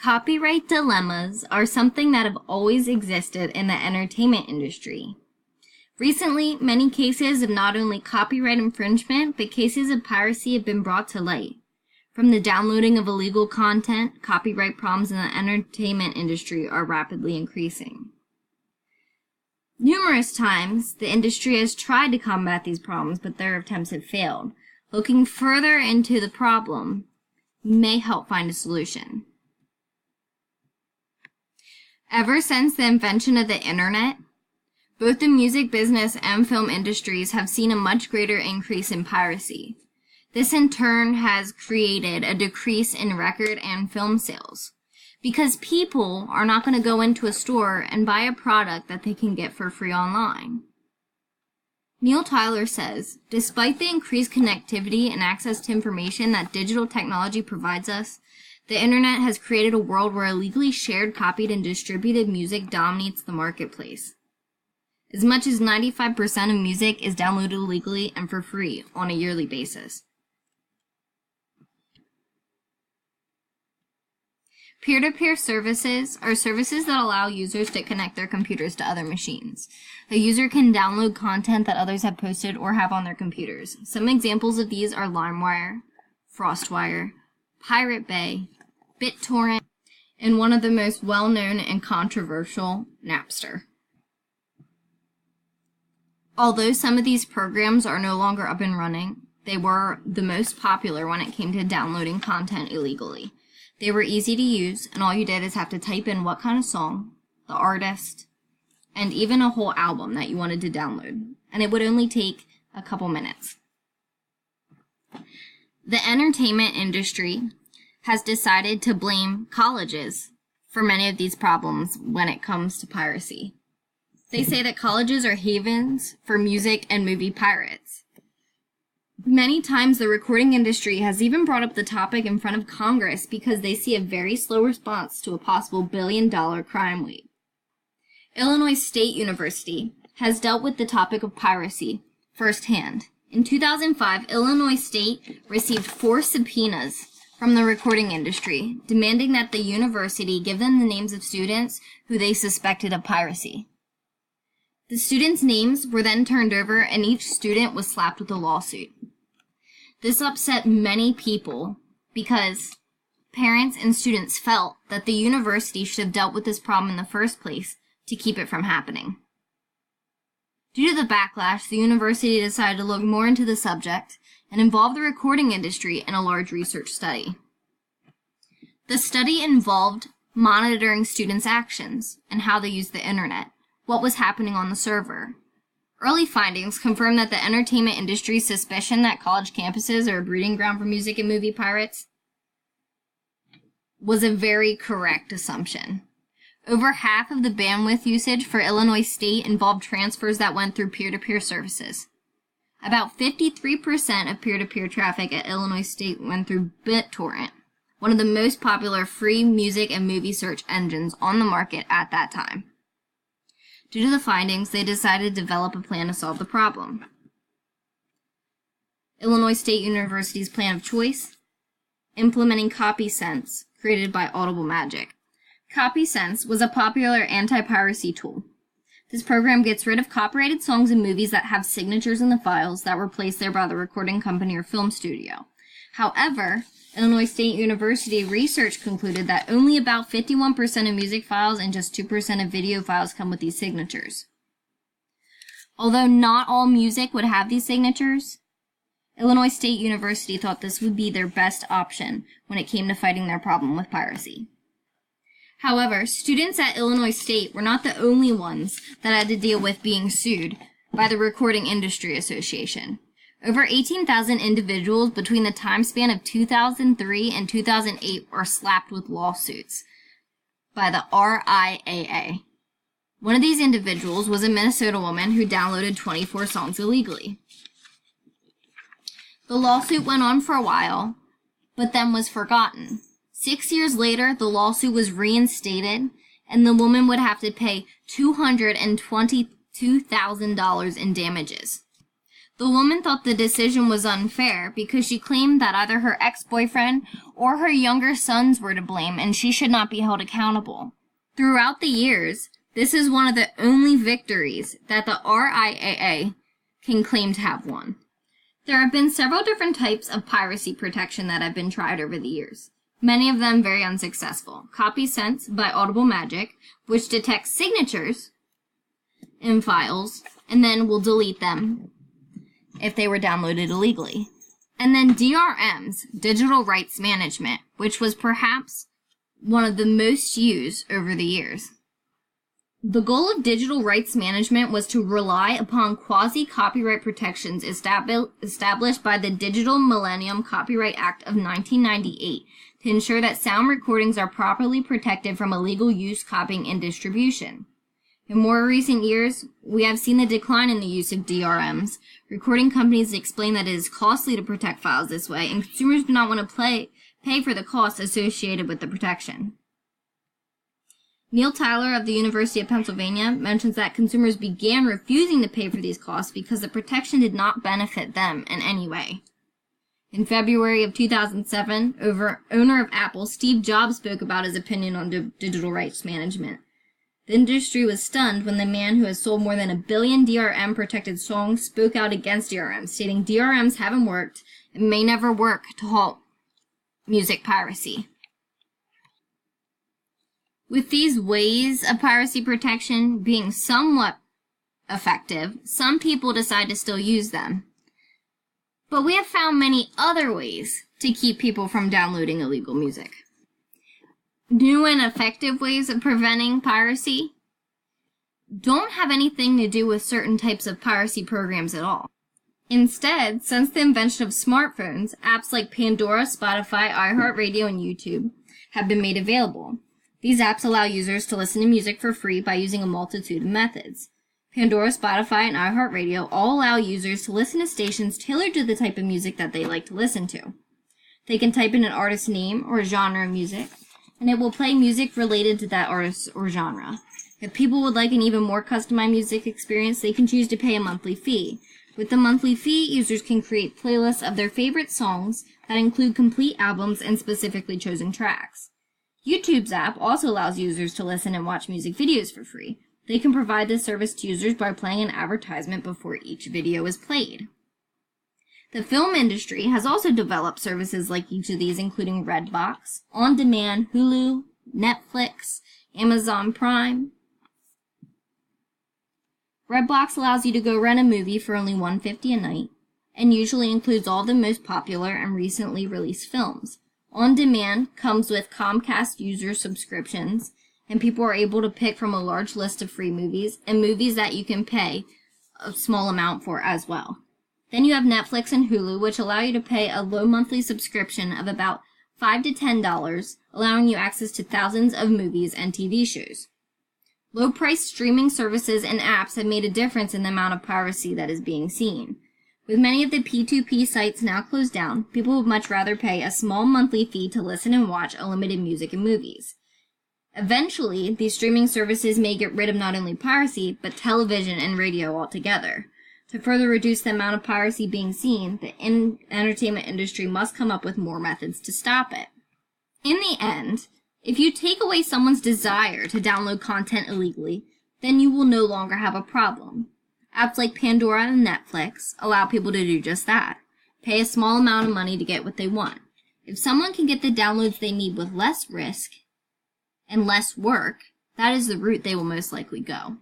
Copyright dilemmas are something that have always existed in the entertainment industry. Recently, many cases of not only copyright infringement, but cases of piracy have been brought to light. From the downloading of illegal content, copyright problems in the entertainment industry are rapidly increasing. Numerous times, the industry has tried to combat these problems, but their attempts have failed. Looking further into the problem may help find a solution. Ever since the invention of the internet, both the music business and film industries have seen a much greater increase in piracy. This in turn has created a decrease in record and film sales, because people are not going to go into a store and buy a product that they can get for free online. Neil Tyler says, despite the increased connectivity and access to information that digital technology provides us, the internet has created a world where illegally shared, copied, and distributed music dominates the marketplace. As much as 95% of music is downloaded illegally and for free on a yearly basis. Peer-to-peer services are services that allow users to connect their computers to other machines. A user can download content that others have posted or have on their computers. Some examples of these are LimeWire, FrostWire, Pirate Bay, BitTorrent, and one of the most well-known and controversial, Napster. Although some of these programs are no longer up and running, they were the most popular when it came to downloading content illegally. They were easy to use, and all you did is have to type in what kind of song, the artist, and even a whole album that you wanted to download, and it would only take a couple minutes. The entertainment industry has decided to blame colleges for many of these problems when it comes to piracy. They say that colleges are havens for music and movie pirates. Many times the recording industry has even brought up the topic in front of Congress because they see a very slow response to a possible billion-dollar crime wave. Illinois State University has dealt with the topic of piracy firsthand. In 2005, Illinois State received 4 subpoenas from the recording industry, demanding that the university give them the names of students who they suspected of piracy. The students' names were then turned over, and each student was slapped with a lawsuit. This upset many people because parents and students felt that the university should have dealt with this problem in the first place to keep it from happening. Due to the backlash, the university decided to look more into the subject and involve the recording industry in a large research study. The study involved monitoring students' actions and how they used the internet, what was happening on the server. Early findings confirmed that the entertainment industry's suspicion that college campuses are a breeding ground for music and movie pirates was a very correct assumption. Over half of the bandwidth usage for Illinois State involved transfers that went through peer-to-peer services. About 53% of peer-to-peer traffic at Illinois State went through BitTorrent, one of the most popular free music and movie search engines on the market at that time. Due to the findings, they decided to develop a plan to solve the problem. Illinois State University's plan of choice, implementing CopySense, created by Audible Magic. CopySense was a popular anti-piracy tool. This program gets rid of copyrighted songs and movies that have signatures in the files that were placed there by the recording company or film studio. However, Illinois State University research concluded that only about 51% of music files and just 2% of video files come with these signatures. Although not all music would have these signatures, Illinois State University thought this would be their best option when it came to fighting their problem with piracy. However, students at Illinois State were not the only ones that had to deal with being sued by the Recording Industry Association. Over 18,000 individuals between the time span of 2003 and 2008 were slapped with lawsuits by the RIAA. One of these individuals was a Minnesota woman who downloaded 24 songs illegally. The lawsuit went on for a while, but then was forgotten. 6 years later, the lawsuit was reinstated, and the woman would have to pay $222,000 in damages. The woman thought the decision was unfair because she claimed that either her ex-boyfriend or her younger sons were to blame and she should not be held accountable. Throughout the years, this is one of the only victories that the RIAA can claim to have won. There have been several different types of piracy protection that have been tried over the years, many of them very unsuccessful. CopySense by Audible Magic, which detects signatures in files and then will delete them if they were downloaded illegally. And then DRM's, Digital Rights Management, which was perhaps one of the most used over the years. The goal of digital rights management was to rely upon quasi-copyright protections established by the Digital Millennium Copyright Act of 1998 to ensure that sound recordings are properly protected from illegal use, copying, and distribution. In more recent years, we have seen the decline in the use of DRMs. Recording companies explain that it is costly to protect files this way, and consumers do not want to pay for the costs associated with the protection. Neil Tyler of the University of Pennsylvania mentions that consumers began refusing to pay for these costs because the protection did not benefit them in any way. In February of 2007, owner of Apple, Steve Jobs, spoke about his opinion on digital rights management. The industry was stunned when the man who has sold more than 1 billion DRM-protected songs spoke out against DRMs, stating DRMs haven't worked and may never work to halt music piracy. With these ways of piracy protection being somewhat effective, some people decide to still use them. But we have found many other ways to keep people from downloading illegal music. New and effective ways of preventing piracy don't have anything to do with certain types of piracy programs at all. Instead, since the invention of smartphones, apps like Pandora, Spotify, iHeartRadio, and YouTube have been made available. These apps allow users to listen to music for free by using a multitude of methods. Pandora, Spotify, and iHeartRadio all allow users to listen to stations tailored to the type of music that they like to listen to. They can type in an artist's name or genre of music, and it will play music related to that artist or genre. If people would like an even more customized music experience, they can choose to pay a monthly fee. With the monthly fee, users can create playlists of their favorite songs that include complete albums and specifically chosen tracks. YouTube's app also allows users to listen and watch music videos for free. They can provide this service to users by playing an advertisement before each video is played. The film industry has also developed services like each of these, including Redbox, On Demand, Hulu, Netflix, Amazon Prime. Redbox allows you to go rent a movie for only $1.50 a night, and usually includes all the most popular and recently released films. On Demand comes with Comcast user subscriptions, and people are able to pick from a large list of free movies, and movies that you can pay a small amount for as well. Then you have Netflix and Hulu, which allow you to pay a low monthly subscription of about $5 to $10, allowing you access to thousands of movies and TV shows. Low-priced streaming services and apps have made a difference in the amount of piracy that is being seen. With many of the P2P sites now closed down, people would much rather pay a small monthly fee to listen and watch unlimited music and movies. Eventually, these streaming services may get rid of not only piracy, but television and radio altogether. To further reduce the amount of piracy being seen, the entertainment industry must come up with more methods to stop it. In the end, if you take away someone's desire to download content illegally, then you will no longer have a problem. Apps like Pandora and Netflix allow people to do just that. Pay a small amount of money to get what they want. If someone can get the downloads they need with less risk and less work, that is the route they will most likely go.